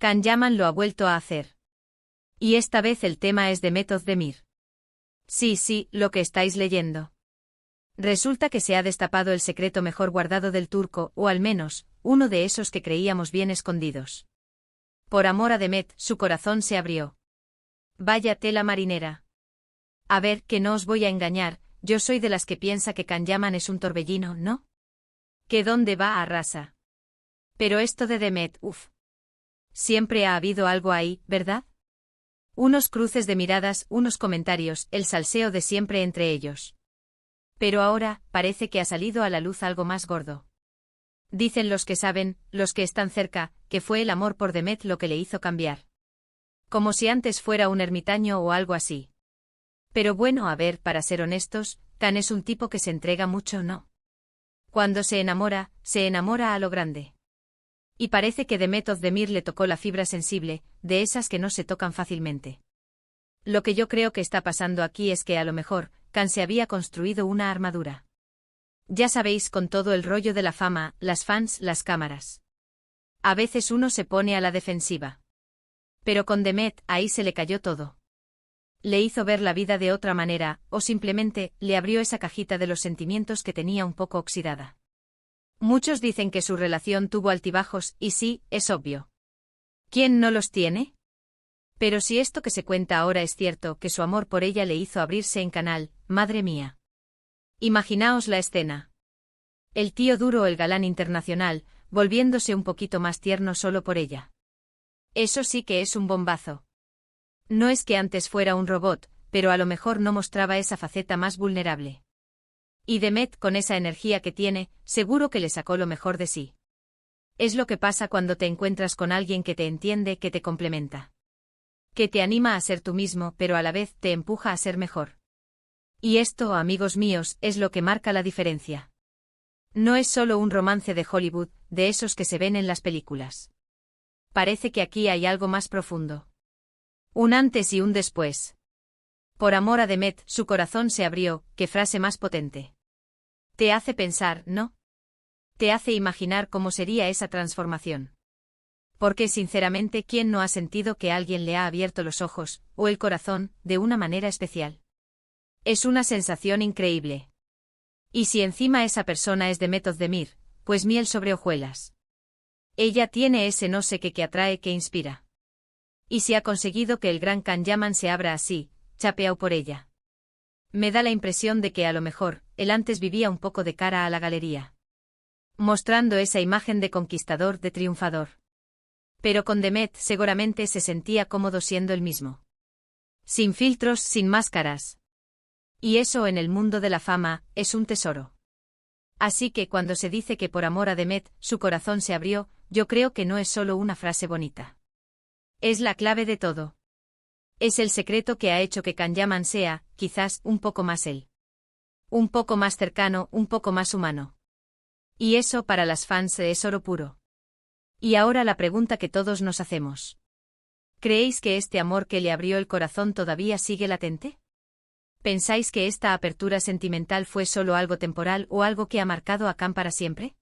Can Yaman lo ha vuelto a hacer. Y esta vez el tema es de Method Demir. Sí, lo que estáis leyendo. Resulta que se ha destapado el secreto mejor guardado del turco, o al menos, uno de esos que creíamos bien escondidos. Por amor a Demet, su corazón se abrió. Vaya tela marinera. A ver, que no os voy a engañar, yo soy de las que piensa que Can Yaman es un torbellino, ¿no? ¿Que dónde va arrasa? Pero esto de Demet, siempre ha habido algo ahí, ¿verdad? Unos cruces de miradas, unos comentarios, el salseo de siempre entre ellos. Pero ahora, parece que ha salido a la luz algo más gordo. Dicen los que saben, los que están cerca, que fue el amor por Demet lo que le hizo cambiar. Como si antes fuera un ermitaño o algo así. Pero bueno, a ver, para ser honestos, Can es un tipo que se entrega mucho, ¿no? Cuando se enamora a lo grande. Y parece que Demet Özdemir le tocó la fibra sensible, de esas que no se tocan fácilmente. Lo que yo creo que está pasando aquí es que a lo mejor, Can se había construido una armadura. Ya sabéis, con todo el rollo de la fama, las fans, las cámaras. A veces uno se pone a la defensiva. Pero con Demet, ahí se le cayó todo. Le hizo ver la vida de otra manera, o simplemente, le abrió esa cajita de los sentimientos que tenía un poco oxidada. Muchos dicen que su relación tuvo altibajos, y sí, es obvio. ¿Quién no los tiene? Pero si esto que se cuenta ahora es cierto, que su amor por ella le hizo abrirse en canal, madre mía. Imaginaos la escena. El tío duro, el galán internacional, volviéndose un poquito más tierno solo por ella. Eso sí que es un bombazo. No es que antes fuera un robot, pero a lo mejor no mostraba esa faceta más vulnerable. Y Demet, con esa energía que tiene, seguro que le sacó lo mejor de sí. Es lo que pasa cuando te encuentras con alguien que te entiende, que te complementa. Que te anima a ser tú mismo, pero a la vez te empuja a ser mejor. Y esto, amigos míos, es lo que marca la diferencia. No es solo un romance de Hollywood, de esos que se ven en las películas. Parece que aquí hay algo más profundo. Un antes y un después. Por amor a Demet, su corazón se abrió, qué frase más potente. Te hace pensar, ¿no? Te hace imaginar cómo sería esa transformación. Porque sinceramente, ¿quién no ha sentido que alguien le ha abierto los ojos, o el corazón, de una manera especial? Es una sensación increíble. Y si encima esa persona es Demet Özdemir, pues miel sobre hojuelas. Ella tiene ese no sé qué que atrae, que inspira. Y si ha conseguido que el gran Can Yaman se abra así, chapeao por ella. Me da la impresión de que a lo mejor, él antes vivía un poco de cara a la galería. Mostrando esa imagen de conquistador, de triunfador. Pero con Demet seguramente se sentía cómodo siendo el mismo. Sin filtros, sin máscaras. Y eso en el mundo de la fama, es un tesoro. Así que cuando se dice que por amor a Demet, su corazón se abrió, yo creo que no es solo una frase bonita. Es la clave de todo. Es el secreto que ha hecho que Can Yaman sea, quizás, un poco más él. Un poco más cercano, un poco más humano. Y eso para las fans es oro puro. Y ahora la pregunta que todos nos hacemos. ¿Creéis que este amor que le abrió el corazón todavía sigue latente? ¿Pensáis que esta apertura sentimental fue solo algo temporal o algo que ha marcado a Can para siempre?